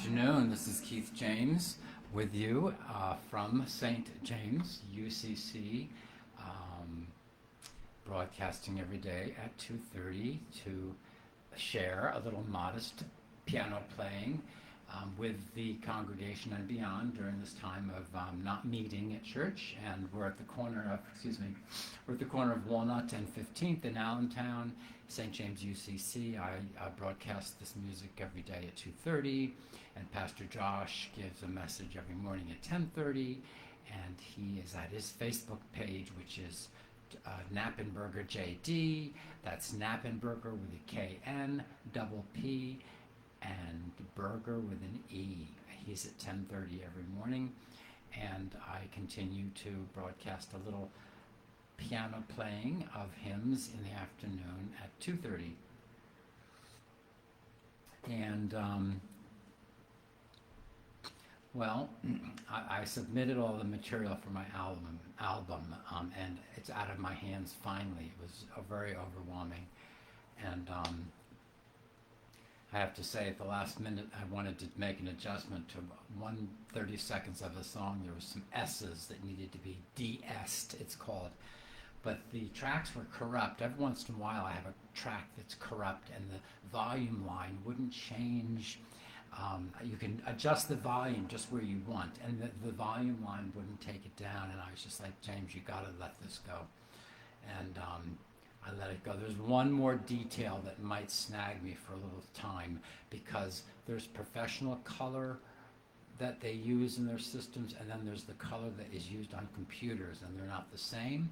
afternoon. This is Keith James with you from St. James, UCC, broadcasting every day at 2:30 to share a little modest piano playing with the congregation and beyond during this time of not meeting at church. And we're at the corner of Walnut and 15th in Allentown, St. James UCC. I broadcast this music every day at 2:30, and Pastor Josh gives a message every morning at 10:30, and he is at his Facebook page, which is Knappenberger JD. That's Knappenberger with a KN, double P, and Berger with an E. He's at 10:30 every morning, and I continue to broadcast a little piano playing of hymns in the afternoon at 2:30. And I submitted all the material for my album, and it's out of my hands finally. It was very overwhelming, and I have to say, at the last minute, I wanted to make an adjustment to 1/30 seconds of the song. There was some S's that needed to be de-essed, it's called. But the tracks were corrupt. Every once in a while, I have a track that's corrupt, and the volume line wouldn't change. You can adjust the volume just where you want, and the volume line wouldn't take it down. And I was just like, James, you got to let this go. And I let it go. There's one more detail that might snag me for a little time, because there's professional color that they use in their systems, and then there's the color that is used on computers, and they're not the same.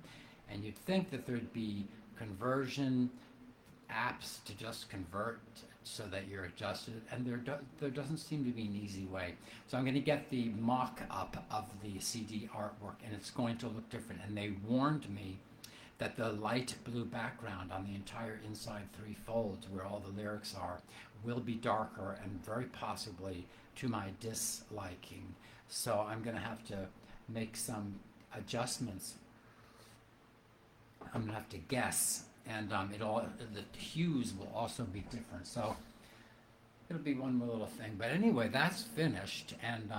And you'd think that there'd be conversion apps to just convert so that you're adjusted, and there doesn't seem to be an easy way. So I'm going to get the mock-up of the CD artwork, and it's going to look different. And they warned me that the light blue background on the entire inside three folds, where all the lyrics are, will be darker and very possibly to my disliking. So I'm going to have to make some adjustments. I'm going to have to guess, and the hues will also be different. So it'll be one more little thing. But anyway, that's finished, and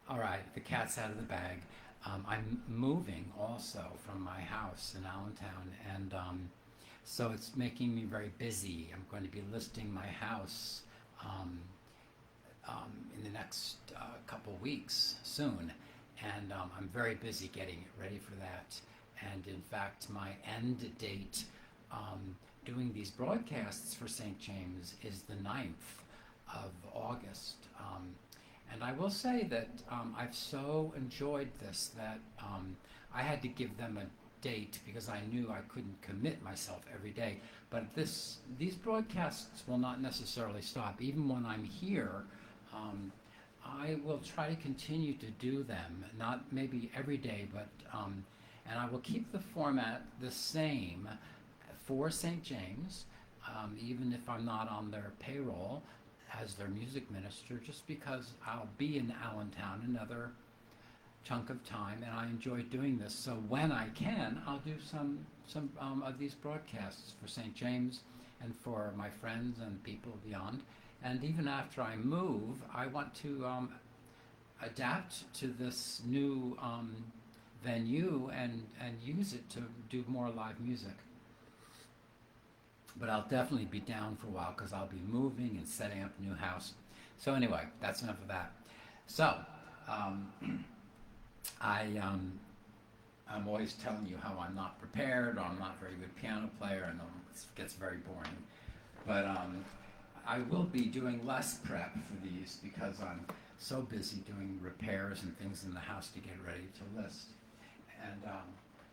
all right, the cat's out of the bag. I'm moving also from my house in Allentown, and so it's making me very busy. I'm going to be listing my house in the next couple weeks soon, and I'm very busy getting it ready for that. And in fact, my end date doing these broadcasts for St. James is the 9th of August. And I will say that I've so enjoyed this that I had to give them a date, because I knew I couldn't commit myself every day. But these broadcasts will not necessarily stop. Even when I'm here, I will try to continue to do them, not maybe every day, but and I will keep the format the same for St. James, even if I'm not on their payroll as their music minister, just because I'll be in Allentown another chunk of time, and I enjoy doing this. So when I can, I'll do some of these broadcasts for St. James and for my friends and people beyond. And even after I move, I want to adapt to this new venue and use it to do more live music. But I'll definitely be down for a while, because I'll be moving and setting up a new house. So anyway, that's enough of that. So I'm always telling you how I'm not prepared, or I'm not a very good piano player, and it gets very boring. But I will be doing less prep for these, because I'm so busy doing repairs and things in the house to get ready to list. And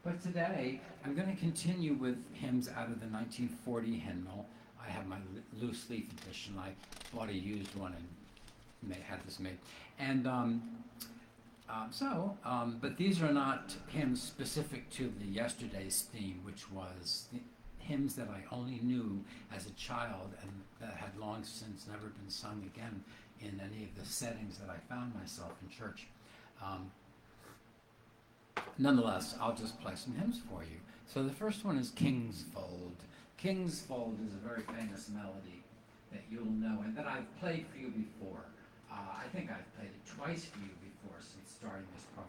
but today, I'm going to continue with hymns out of the 1940 hymnal. I have my loose leaf edition. I bought a used one and had this made. And but these are not hymns specific to the yesterday's theme, which was the hymns that I only knew as a child, and that had long since never been sung again in any of the settings that I found myself in church. Nonetheless, I'll just play some hymns for you. So the first one is King's Fold. King's Fold is a very famous melody. that you'll know and that I've played for you before. I think I've played it twice for you before since starting this program.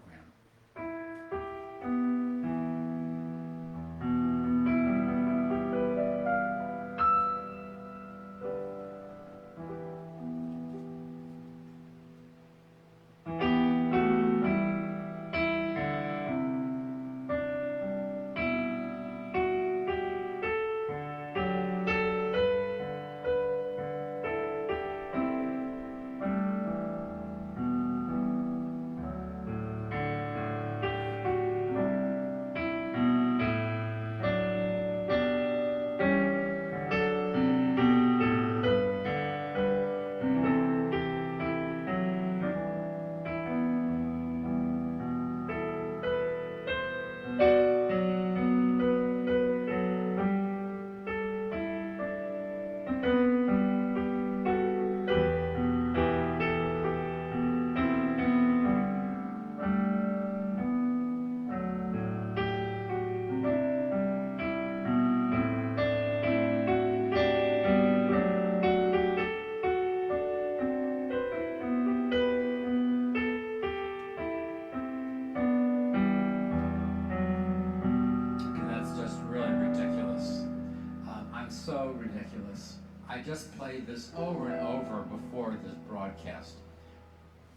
So ridiculous. I just played this over and over before this broadcast.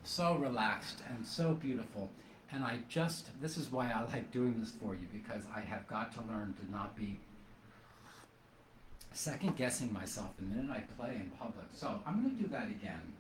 So relaxed and so beautiful. And this is why I like doing this for you, because I have got to learn to not be second guessing myself the minute I play in public. So I'm going to do that again.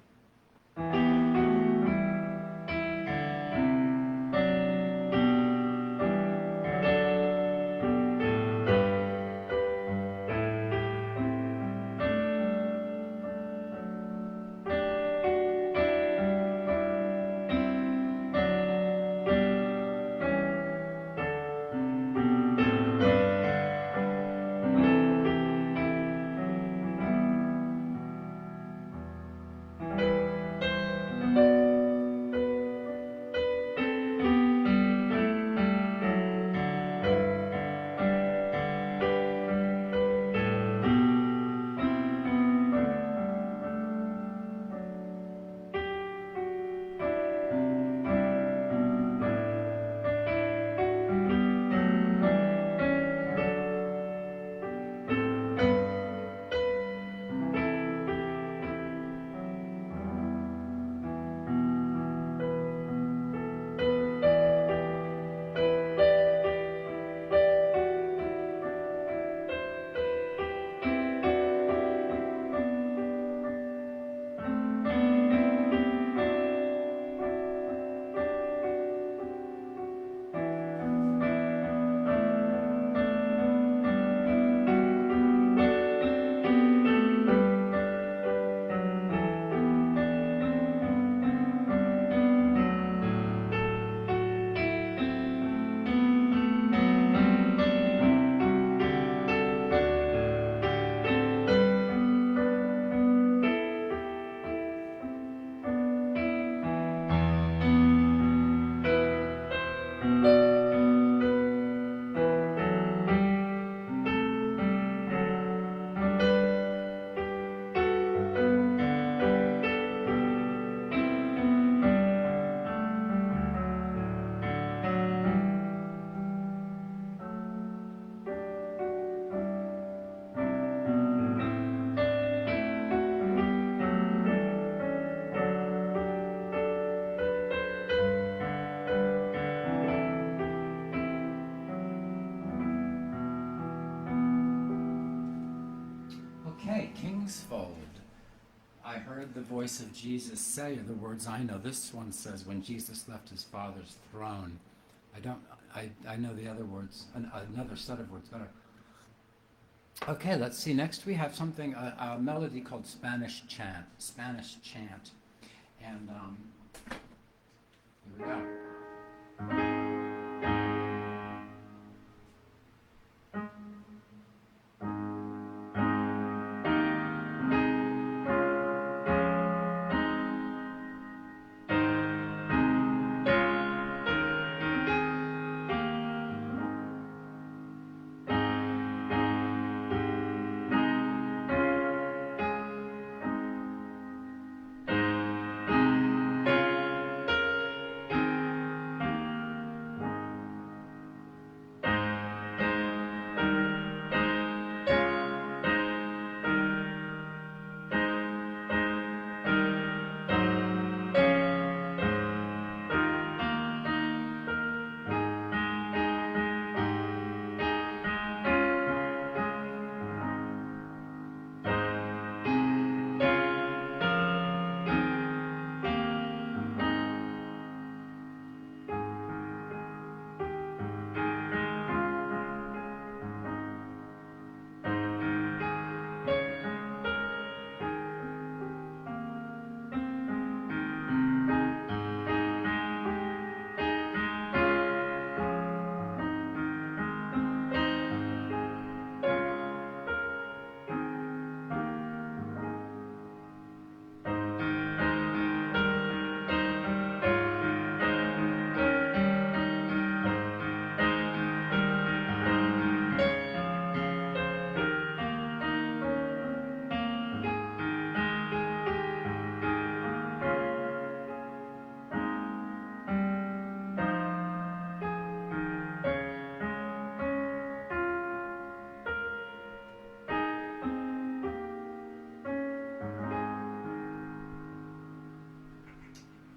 I heard the voice of Jesus say the words I know. This one says, when Jesus left his Father's throne. I know the other words, another set of words better. Okay, let's see. Next we have something, a melody called Spanish Chant. And here we go.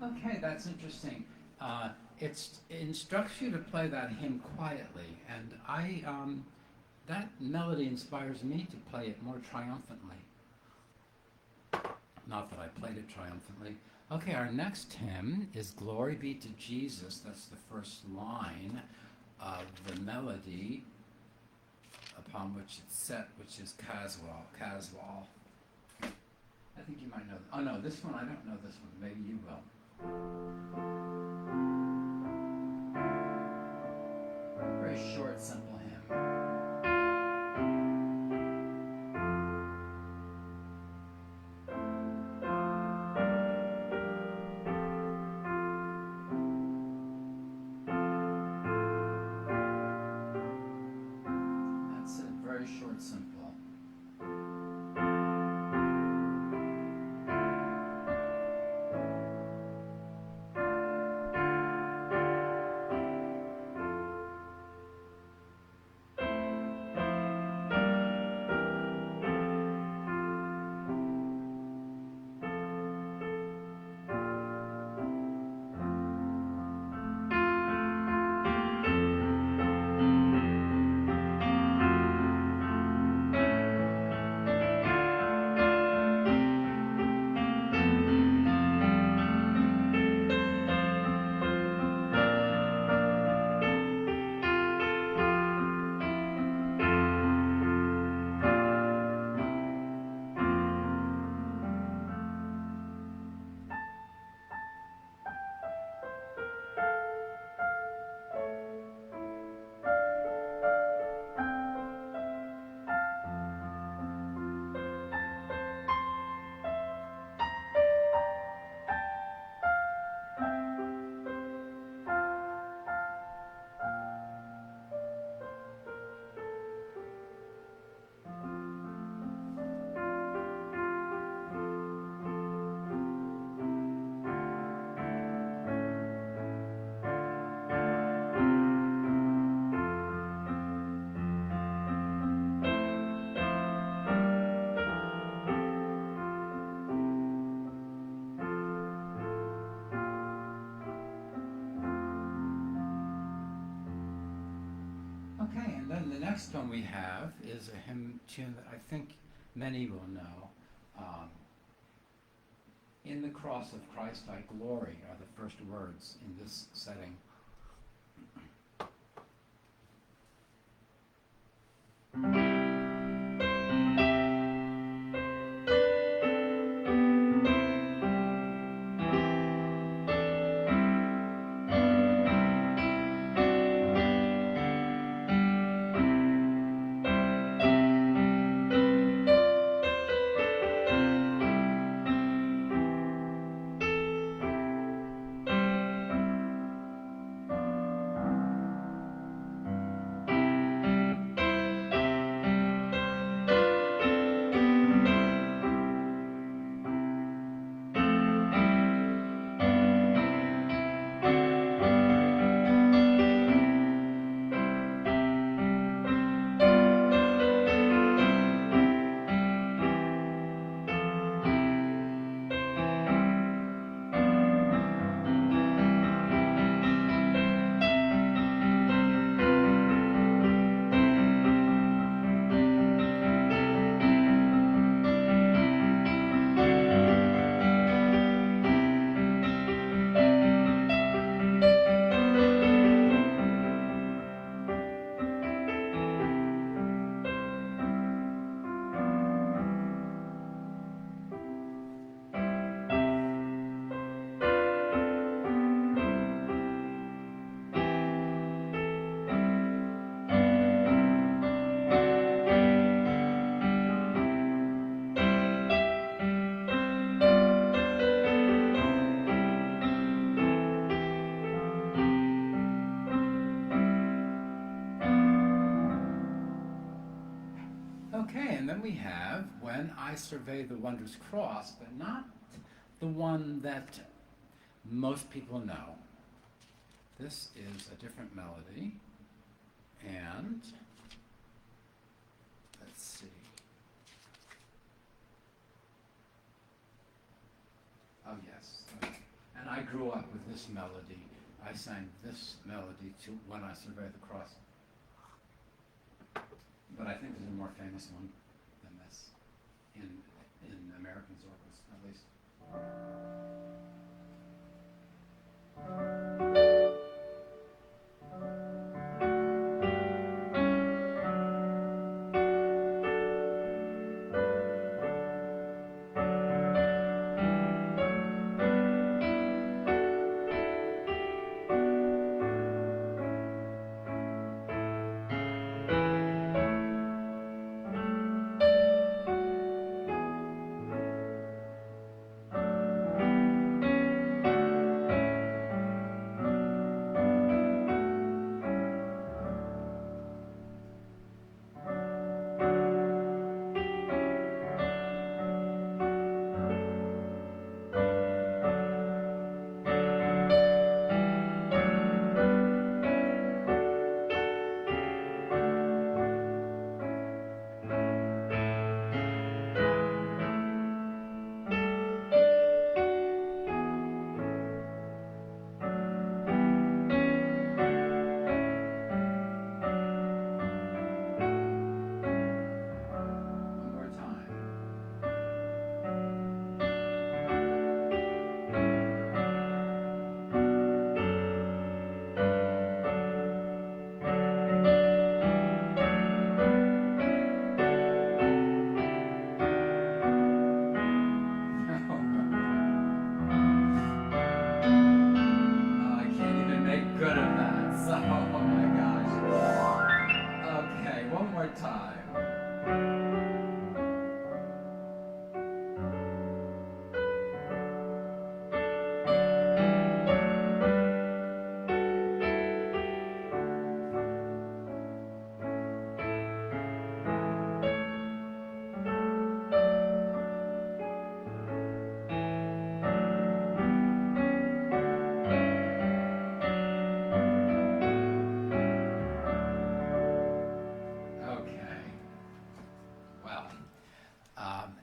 Okay, that's interesting. It instructs you to play that hymn quietly, and that melody inspires me to play it more triumphantly. Not that I played it triumphantly. Okay, our next hymn is Glory Be to Jesus. That's the first line of the melody upon which it's set, which is Caswall. Caswall. I think you might know. Oh no, this one, I don't know this one. Maybe you will. Very short, simple hymn. That's it, very short, simple. Okay, and then the next one we have is a hymn tune that I think many will know. In the cross of Christ I glory are the first words in this setting. Okay, and then we have When I Survey the Wondrous Cross, but not the one that most people know. This is a different melody, and let's see. Oh yes, And I grew up with this melody. I sang this melody to When I Survey the Cross. But I think there's a more famous one than this in American circles, at least.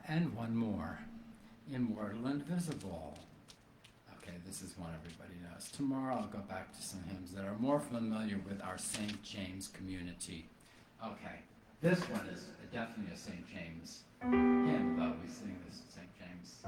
And one more, Immortal Invisible. Okay, this is one everybody knows. Tomorrow I'll go back to some hymns that are more familiar with our St. James community. Okay, this one is definitely a St. James hymn, though we sing this at St. James.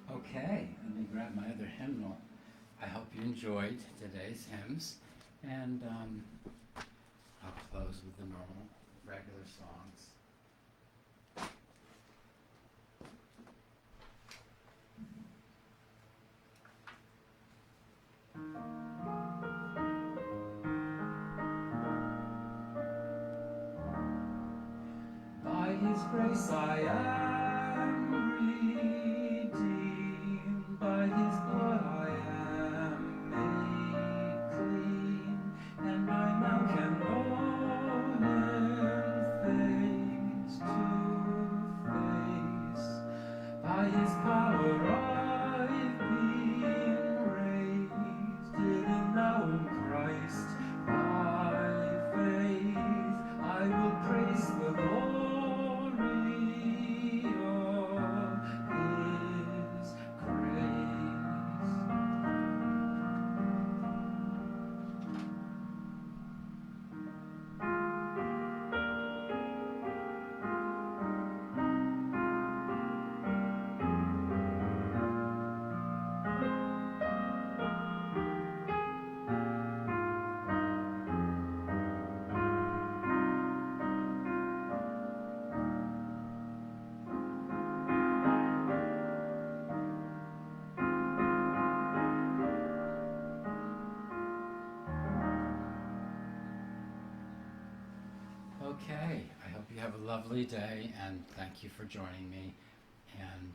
Okay, let me grab my other hymnal. I hope you enjoyed today's hymns, and I'll close with the normal, regular songs. By His grace I am redeemed, by His blood I am made clean, and I now can know Him face to face. By His power I've been raised, didn't know Christ Okay, I hope you have a lovely day, and thank you for joining me. And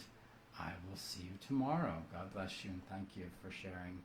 I will see you tomorrow. God bless you, and thank you for sharing.